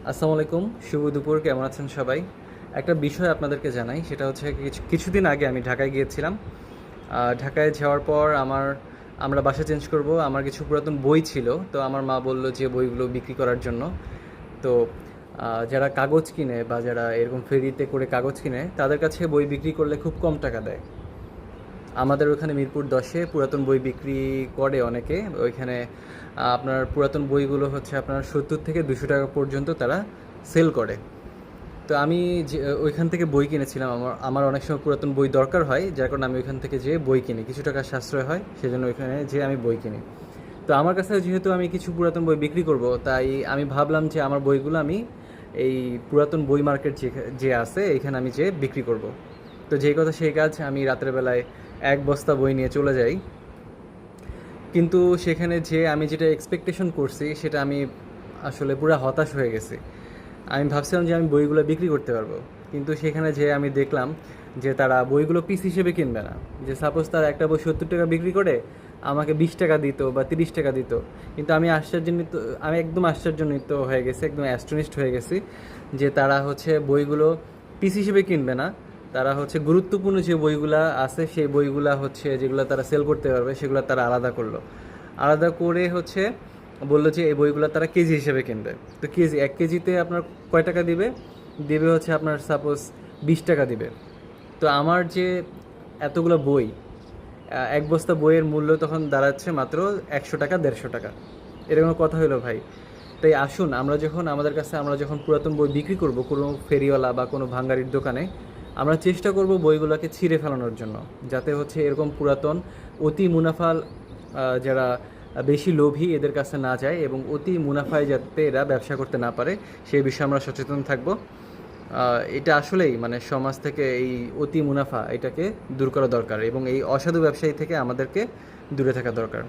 আসসালামু আলাইকুম, শুভ দুপুর। কেমন আছেন সবাই? একটা বিষয় আপনাদেরকে জানাই, সেটা হচ্ছে কিছুদিন আগে আমি ঢাকায় গিয়েছিলাম। ঢাকায় যাওয়ার পর আমরা বাসা চেঞ্জ করব। আমার কিছু পুরাতন বই ছিল, তো আমার মা বলল যে বইগুলো বিক্রি করার জন্য। তো যারা কাগজ কিনে বা যারা এরকম ফেরিতে করে কাগজ কিনে, তাদের কাছে বই বিক্রি করলে খুব কম টাকা দেয়। আমাদের ওখানে মিরপুর 10-এ পুরাতন বই বিক্রি করে অনেকে। ওইখানে আপনার পুরাতন বইগুলো হচ্ছে আপনার 70 থেকে 200 টাকা পর্যন্ত তারা সেল করে। তো আমি যে ওইখান থেকে বই কিনেছিলাম। আমার আমার অনেক সময় পুরাতন বই দরকার হয়, যার কারণে আমি ওইখান থেকে যেয়ে বই কিনি। কিছু টাকা সাশ্রয় হয়, সেজন্য ওইখানে যেয়ে আমি বই কিনি। তো আমার কাছে যেহেতু আমি কিছু পুরাতন বই বিক্রি করব, তাই আমি ভাবলাম যে আমার বইগুলো আমি এই পুরাতন বই মার্কেট যে আছে এখানে আমি যেয়ে বিক্রি করব। তো যেই কথা সেই কাজ, আমি রাতের বেলায় এক বস্তা বই নিয়ে চলে যাই। কিন্তু সেখানে যে আমি যেটা এক্সপেকটেশন করছি, সেটা আমি আসলে পুরো হতাশ হয়ে গেছি। আমি ভাবছিলাম যে আমি বইগুলো বিক্রি করতে পারবো, কিন্তু সেখানে যে আমি দেখলাম যে তারা বইগুলো পিস হিসেবে কিনবে না। যে সাপোজ তারা একটা বই 70 টাকা বিক্রি করে আমাকে 20 টাকা দিত বা 30 টাকা দিত। কিন্তু আমি একদম আশ্চর্যান্বিত হয়ে গেছি, একদম অ্যাস্টনিশড হয়ে গেছি যে তারা হচ্ছে বইগুলো পিস হিসেবে কিনবে না। তারা হচ্ছে গুরুত্বপূর্ণ যে বইগুলা আছে, সেই বইগুলা হচ্ছে যেগুলো তারা সেল করতে পারবে, সেগুলো তারা আলাদা করলো। আলাদা করে হচ্ছে বললো যে এই বইগুলো তারা কেজি হিসেবে কিনবে। তো কেজি 1 কেজিতে আপনার কয় টাকা দিবে? দিবে হচ্ছে আপনার সাপোজ 20 টাকা দিবে। তো আমার যে এতগুলো বই, এক বস্তা বইয়ের মূল্য তখন দাঁড়াচ্ছে মাত্র 100 টাকা, 150 টাকা। এটা কোনো কথা হলো ভাই? তাই আসুন, আমরা যখন পুরাতন বই বিক্রি করব কোনো ফেরিওয়ালা বা কোনো ভাঙ্গারির দোকানে, আমরা চেষ্টা করব বইগুলোকে ছিঁড়ে ফেলানোর জন্য, যাতে হচ্ছে এরকম পুরাতন অতি মুনাফা যারা বেশি লোভী এদের কাছে না যায়, এবং অতি মুনাফায় যাতে এরা ব্যবসা করতে না পারে, সেই বিষয়ে আমরা সচেতন থাকব। এটা আসলেই মানে সমাজ থেকে এই অতি মুনাফা এটাকে দূর করা দরকার, এবং এই অসাধু ব্যবসায়ী থেকে আমাদেরকে দূরে থাকা দরকার।